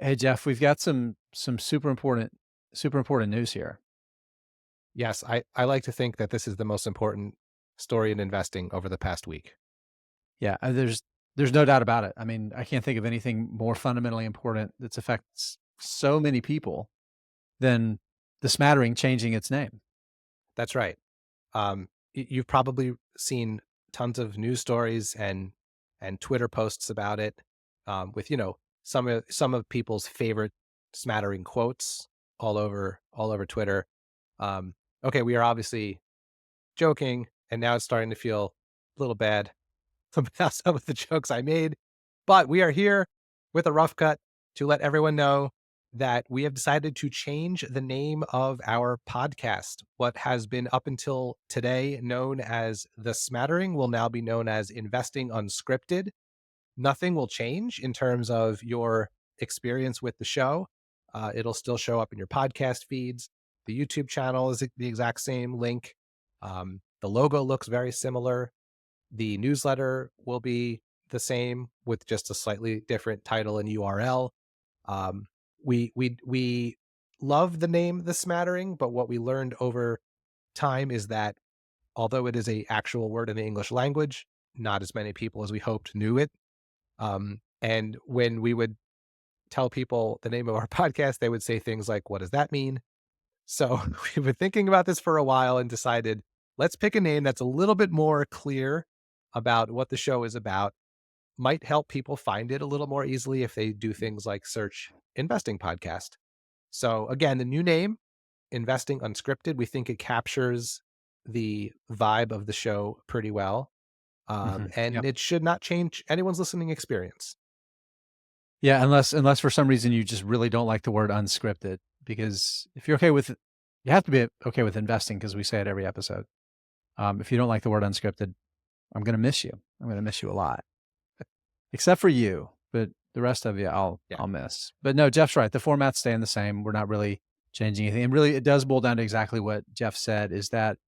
Hey, Jeff, we've got some super important news here. Yes, I like to think that this is the most important story in investing over the past week. Yeah, there's no doubt about it. I mean, I can't think of anything more fundamentally important that's affects so many people than the Smattering changing its name. That's right. You've probably seen tons of news stories and Twitter posts about it, with some of people's favorite smattering quotes all over Twitter. Um, okay, we are obviously joking, and now it's starting to feel a little bad about some of the jokes I made. But we are here with a rough cut to let everyone know that we have decided to change the name of our podcast. What has been up until today known as The Smattering will now be known as Investing Unscripted. Nothing will change in terms of your experience with the show. It'll still show up in your podcast feeds. The YouTube channel is the exact same link. The logo looks very similar. The newsletter will be the same with just a slightly different title and URL. Um, we love the name The Smattering, but what we learned over time is that although it is a actual word in the English language, not as many people as we hoped knew it. And when we would tell people the name of our podcast, they would say things like, "What does that mean?" So we've been thinking about this for a while and decided let's pick a name that's a little bit more clear about what the show is about. Might help people find it a little more easily if they do things like search investing podcast. So again, the new name, Investing Unscripted, we think it captures the vibe of the show pretty well. And Yep. it should not change anyone's listening experience. Yeah, unless for some reason you just really don't like the word unscripted, because if you're okay with you have to be okay with investing because we say it every episode. If you don't like the word unscripted, I'm gonna miss you. I'm gonna miss you a lot. Except for you, but the rest of you, Yeah. I'll miss. But no, Jeff's right. The format's staying the same. We're not really changing anything. And really, it does boil down to exactly what Jeff said, is that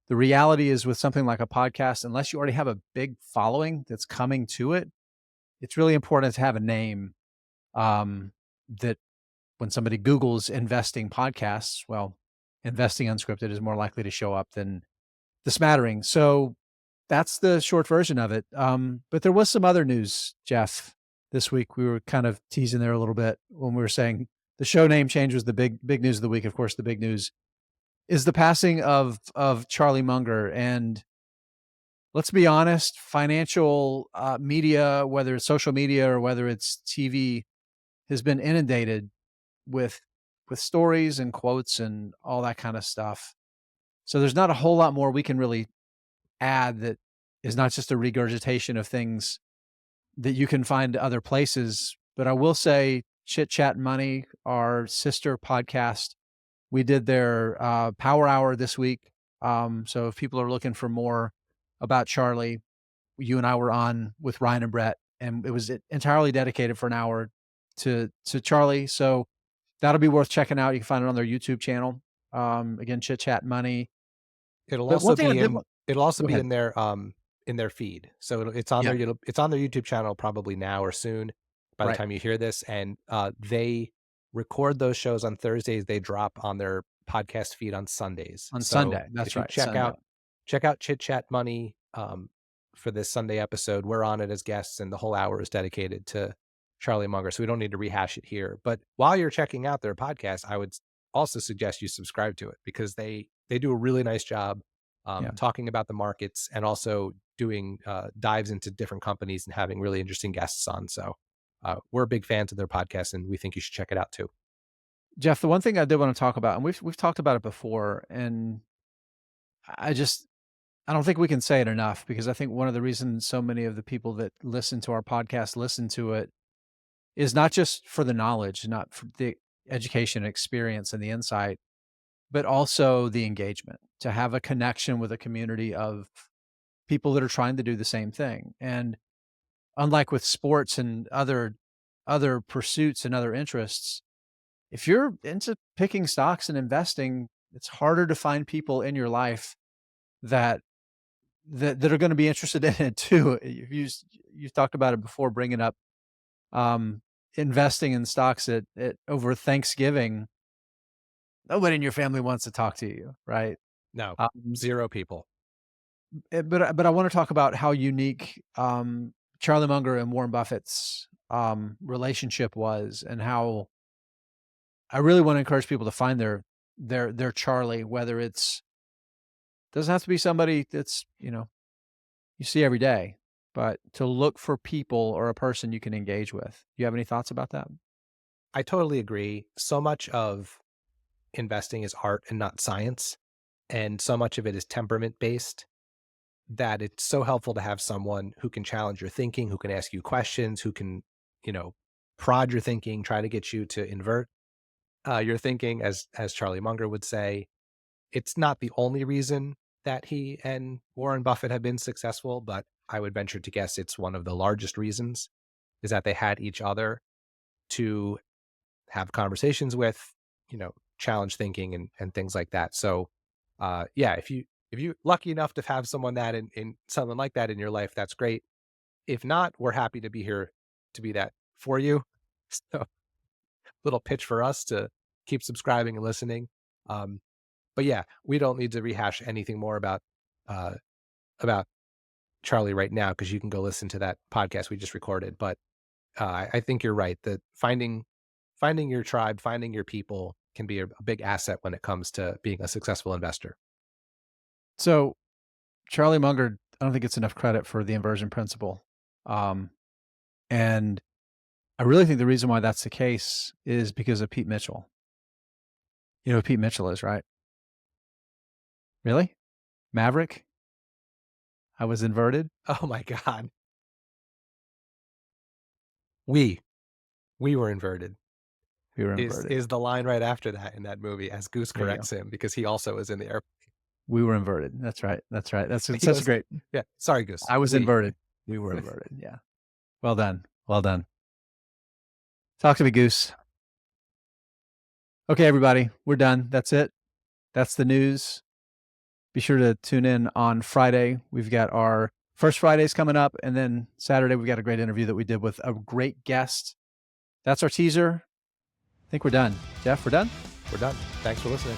the reality is with something like a podcast, unless you already have a big following that's coming to it, it's really important to have a name, that when somebody Googles investing podcasts, well, investing unscripted is more likely to show up than the smattering. So that's the short version of it. But there was some other news, Jeff, this week. We were kind of teasing there a little bit when we were saying the show name change was the big news of the week. Of course, the big news is the passing of Charlie Munger. And let's be honest, financial media, whether it's social media or whether it's TV, has been inundated with stories and quotes and all that kind of stuff. So there's not a whole lot more we can really add that is not just a regurgitation of things that you can find other places. But I will say, Chit Chat Money, our sister podcast, we did their Power Hour this week. So if people are looking for more about Charlie, you and I were on with Ryan and Brett, and it was entirely dedicated for an hour to Charlie. So that'll be worth checking out. You can find it on their YouTube channel. Again, Chit Chat Money. It'll But one also thing I be did in want it'll also go be ahead. in their feed. So it's on Yeah, their YouTube channel probably now or soon by the right. time you hear this. And they record those shows on Thursdays. They drop on their podcast feed on Sundays. On So Sunday. That's if you right, Sunday. check out Chit Chat Money for this Sunday episode, we're on it as guests, and the whole hour is dedicated to Charlie Munger. So we don't need to rehash it here. But while you're checking out their podcast, I would also suggest you subscribe to it because they do a really nice job Yeah. talking about the markets and also doing dives into different companies and having really interesting guests on. So we're big fans of their podcast, and we think you should check it out too. Jeff, the one thing I did wanna talk about, and we've talked about it before, and I just I don't think we can say it enough, because I think one of the reasons so many of the people that listen to our podcast listen to it is not just for the knowledge, not for the education, experience, and the insight, but also the engagement, to have a connection with a community of people that are trying to do the same thing. And unlike with sports and other pursuits and other interests, if you're into picking stocks and investing, it's harder to find people in your life that that are going to be interested in it too. You've talked about it before, bringing up investing in stocks at over Thanksgiving, nobody in your family wants to talk to you, right? No, Um, 0 people. but I wanna talk about how unique, Charlie Munger and Warren Buffett's, relationship was, and how I really wanna encourage people to find their Charlie, whether it's doesn't have to be somebody that's, you see every day, but to look for people or a person you can engage with. You have any thoughts about that? I totally agree. So much of investing is art and not science, and so much of it is temperament based that it's so helpful to have someone who can challenge your thinking, who can ask you questions, who can, you know, prod your thinking, try to get you to invert your thinking, as Charlie Munger would say. It's not the only reason that he and Warren Buffett have been successful, but I would venture to guess it's one of the largest reasons is that they had each other to have conversations with, challenge thinking and things like that. So, yeah, if you lucky enough to have someone that in someone like that in your life, that's great. If not, we're happy to be here to be that for you. So, little pitch for us to keep subscribing and listening. Um, but yeah, we don't need to rehash anything more uh, about Charlie right now because you can go listen to that podcast we just recorded. But I think you're right that finding your tribe, finding your people can be a big asset when it comes to being a successful investor. So, Charlie Munger, I don't think it's enough credit for the inversion principle. Um, and I really think the reason why that's the case is because of Pete Mitchell. You know who Pete Mitchell is, right? Really? Maverick? I was inverted? Oh my God. We we were inverted We were is inverted. is the line right after that in that movie as Goose There you go. corrects him because he also is in the air. We were inverted. That's right. That's right. That's He such a goes, great yeah, sorry, Goose. I was We. inverted. We were inverted. Yeah. Well done. Well done. Talk to me, Goose. Okay, everybody, we're done. That's it. That's the news. Be sure to tune in on Friday. We've got our first Fridays coming up, and then Saturday we've got a great interview that we did with a great guest. That's our teaser. I think we're done. Jeff, we're done? We're done. Thanks for listening.